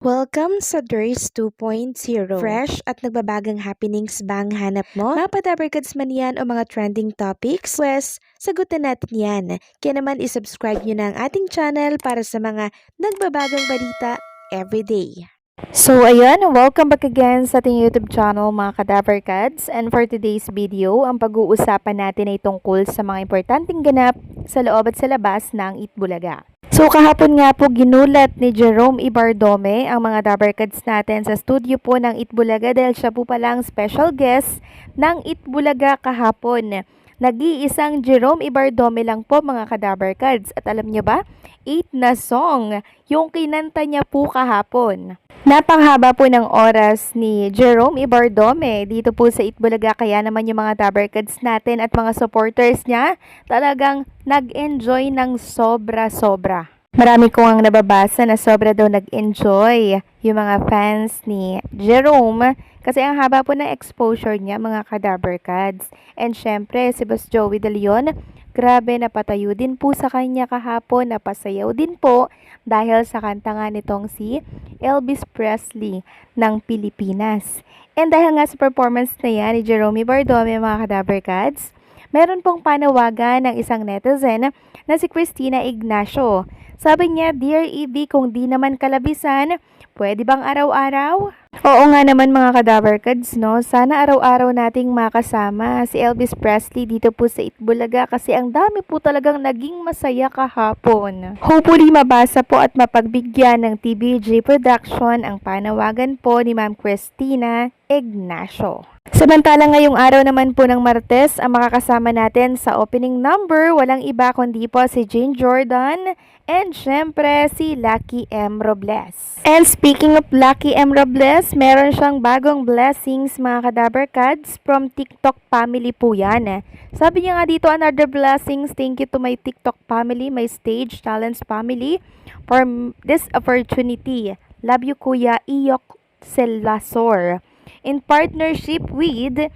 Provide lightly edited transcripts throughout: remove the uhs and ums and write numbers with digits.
Welcome sa DRS 2.0. Fresh at nagbabagang happenings bang hanap mo? Mga padabarkads man yan o mga trending topics? Pwes, sagutin natin yan. Kaya naman isubscribe nyo na ang ating channel para sa mga nagbabagang balita everyday. So ayan, welcome back again sa ating YouTube channel mga Kadaverkads. And for today's video, ang pag-uusapan natin ay tungkol sa mga importanteng ganap sa loob at sa labas ng Itbulaga. So kahapon nga po ginulat ni Jerome Ibardome ang mga Dabarkads natin sa studio po ng Itbulaga dahil siya po palang special guest ng Itbulaga kahapon. Nag-iisang Jerome Ibardome lang po mga Kadabarkads. At alam niyo ba, 8 na song yung kinanta niya po kahapon. Napanghaba po ng oras ni Jerome Ibardome dito po sa Itbulaga, kaya naman yung mga Dabarkads natin at mga supporters niya talagang nag-enjoy ng sobra-sobra. Marami ko ang nababasa na sobra daw nag-enjoy yung mga fans ni Jerome kasi ang haba po ng exposure niya mga Kadabarkads. And syempre si Boss Joey De Leon, grabe napatayo din po sa kanya kahapon, napasayaw din po dahil sa kanta nga nitong si Elvis Presley ng Pilipinas. And dahil nga sa performance na yan ni Jerome Ibardome mga Kadabarkads, meron pong panawagan ng isang netizen na si Christina Ignacio. Sabi niya, "Dear EB, kung di naman kalabisan, pwede bang araw-araw?" Oo nga naman mga Kadabarkads, no? Sana araw-araw nating makasama si Elvis Presley dito po sa Itbulaga kasi ang dami po talagang naging masaya kahapon. Hopefully mabasa po at mapagbigyan ng TBJ Production ang panawagan po ni Ma'am Christina Ignacio. Samantala ngayong araw naman po ng Martes, ang makakasama natin sa opening number, walang iba kundi po si Jane Jordan and syempre si Lucky M. Robles. And speaking of Lucky M. Robles, meron siyang bagong blessings mga Kadabarkads from TikTok family po yan. Sabi niya nga dito, another blessings, thank you to my TikTok family, my stage talents family for this opportunity. Love you Kuya Iyok Selasor. In partnership with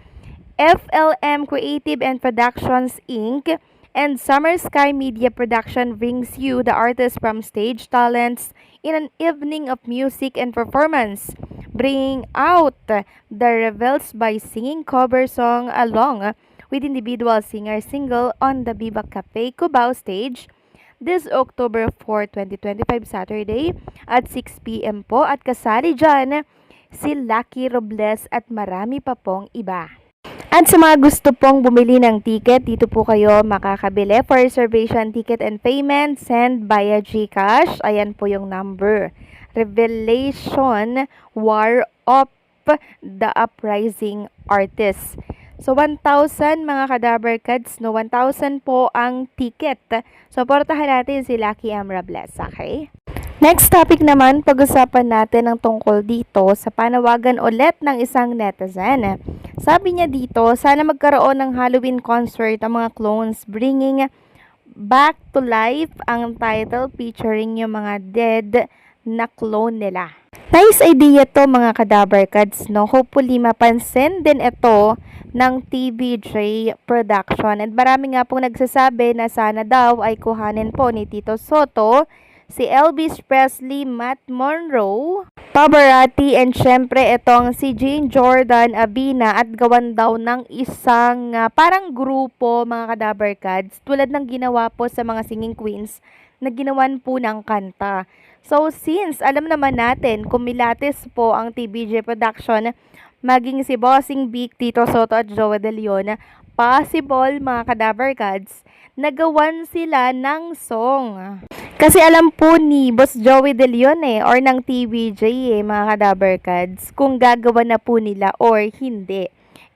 FLM Creative and Productions Inc. and Summer Sky Media Production brings you the artists from Stage Talents in an evening of music and performance, bringing out the revels by singing cover song along with individual singer single on the Viva Cafe Cubao stage this October 4, 2025 Saturday at 6 p.m. po at kasali dyan si Lucky Robles at marami pa pong iba. At sa mga gusto pong bumili ng ticket, dito po kayo makakabili. For reservation, ticket and payment, send via GCash. Ayan po yung number. Revelation War of the Uprising Artists. So, 1,000 mga Kadabarkads, no? 1,000 po ang ticket. Suportahan natin si Lucky M. Robles, okay? Next topic naman, pag-usapan natin ang tungkol dito sa panawagan ulit ng isang netizen. Sabi niya dito, sana magkaroon ng Halloween concert ang mga clones bringing back to life ang title featuring yung mga dead na clone nila. Nice idea to mga Kadabarkads, no? Hopefully mapansin din ito ng TBJ Production. At marami nga pong nagsasabi na sana daw ay kuhanin po ni Tito Soto si Elvis Presley, Matt Monroe, Pavarotti, and syempre itong si Jane Jordan Abina at gawan daw ng isang parang grupo mga Kadabarkads tulad ng ginawa po sa mga singing queens na ginawan po ng kanta. So since alam naman natin kumilates po ang TBJ Production, maging si Bossing Big, Tito Soto at Joey De Leon, possible mga Kadabarkads nagawan sila ng song. Kasi alam po ni Boss Joey De Leon or ng TBJ mga Kadabarkads kung gagawa na po nila or hindi.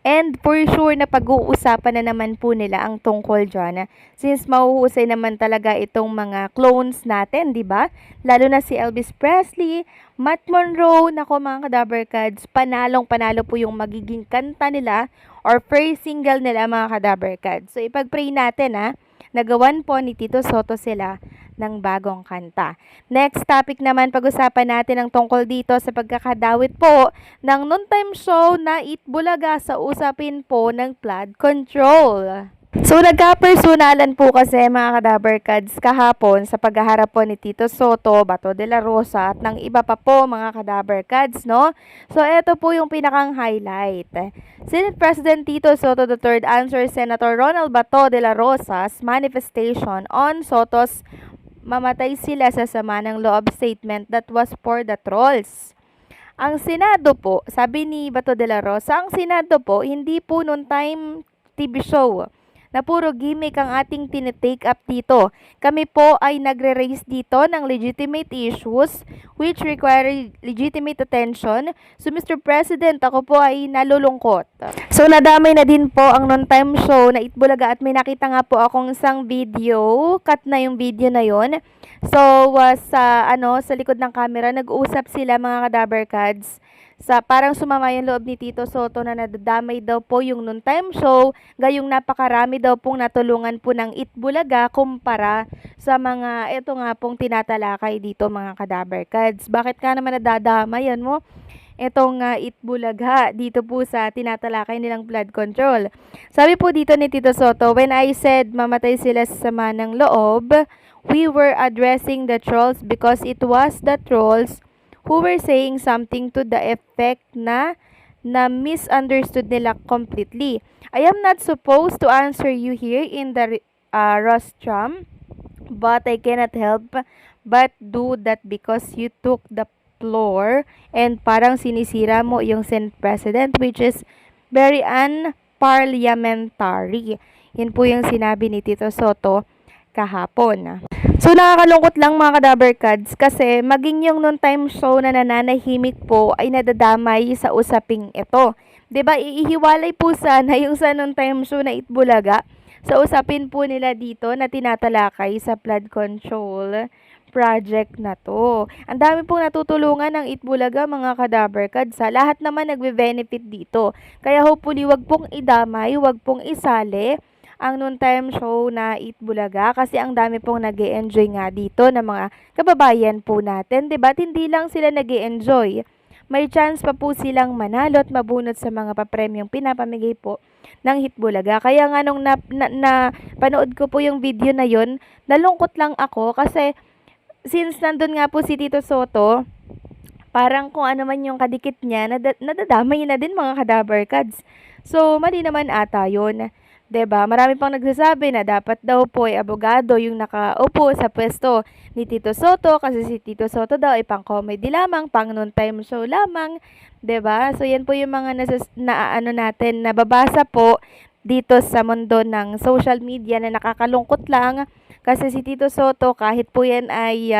And for sure na pag-uusapan na naman po nila ang tungkol dyan. Since mahuhusay naman talaga itong mga clones natin, di ba? Lalo na si Elvis Presley, Matt Monroe, nako mga Kadabarkads, panalong-panalo po yung magiging kanta nila or first single nila mga Kadabarkads. So ipag-pray natin nagawan po ni Tito Soto sila ng bagong kanta. Next topic naman, pag-usapan natin ang tungkol dito sa pagkakadawit po ng noontime show na Itbulaga sa usapin po ng flood control. So, nagka-personalan po kasi mga Kadaver Cats kahapon sa paghaharap po ni Tito Soto, Bato de la Rosa at ng iba pa po mga Kadaver Cats, no? So, eto po yung pinakang highlight. Senate President Tito Soto III answers Senator Ronald Bato de la Rosa's manifestation on Soto's mamatay sila sa sama ng loob statement that was for the trolls. Ang Senado po, sabi ni Bato de la Rosa, ang Senado po, hindi po noon time TV show na puro gimmick ang ating tinitake up dito. Kami po ay nagre-raise dito ng legitimate issues which require legitimate attention. So Mr. President, ako po ay nalulungkot. So nadamay na din po ang non-time show na Itbulaga at may nakita nga po akong isang video, cut na yung video na yon. So sa likod ng camera nag-uusap sila mga Kadaver Cats sa parang sumama yung loob ni Tito Soto na nadadamay daw po yung noontime show, gayong napakarami daw pong natulungan po ng Itbulaga kumpara sa mga eto nga pong tinatalakay dito mga Kadaver Cats. Bakit ka naman nadadamay yan mo? Etong Itbulaga dito po sa tinatalakay nilang flood control. Sabi po dito ni Tito Soto, when I said mamatay sila sa sama ng loob, we were addressing the trolls because it was the trolls who were saying something to the effect na misunderstood nila completely. I am not supposed to answer you here in the rostrum, but I cannot help but do that because you took the floor and parang sinisira mo yung Senate President, which is very unparliamentary. Yan po yung sinabi ni Tito Soto kahapon. So nakakalungkot lang mga Kadaver Cats kasi maging yung noontime show na nananahimik po ay nadadamay sa usaping ito. 'Di ba? Ihiwalay po sana yung sa noontime show na Itbulaga sa usapin po nila dito na tinatalakay sa flood control project na to. Ang dami pong natutulungan ng Itbulaga mga Kadaver Cats. Lahat naman nagbe-benefit dito. Kaya hopefully wag pong idamay, wag pong isali ang noontime show na Itbulaga kasi ang dami pong nag-e-enjoy nga dito ng mga kababayan po natin, 'di ba? Hindi lang sila nag-e-enjoy. May chance pa po silang manalo at mabunot sa mga papremyong pinapamigay po ng Itbulaga. Kaya nga nung panood ko po yung video na yon, nalungkot lang ako kasi since nandun nga po si Tito Soto, parang kung ano man yung kadikit niya, nadadamay na din mga Kadaver Cats. So, mali naman ata yun. 'Di ba? Marami pang nagsasabi na dapat daw po ay abogado yung nakaupo sa pwesto ni Tito Soto kasi si Tito Soto daw ay pang comedy lamang, pang noontime show lamang, 'di ba? So yan po yung mga natin nababasa po dito sa mundo ng social media na nakakalungkot lang kasi si Tito Soto kahit po yan ay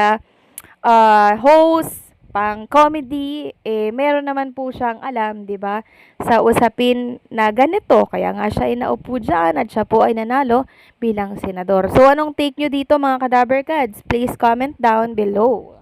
host pang comedy, meron naman po siyang alam, 'di ba, sa usapin na ganito. Kaya nga siya ay naupo dyan at siya po ay nanalo bilang senador. So, anong take nyo dito mga Kadaver Cats? Please comment down below.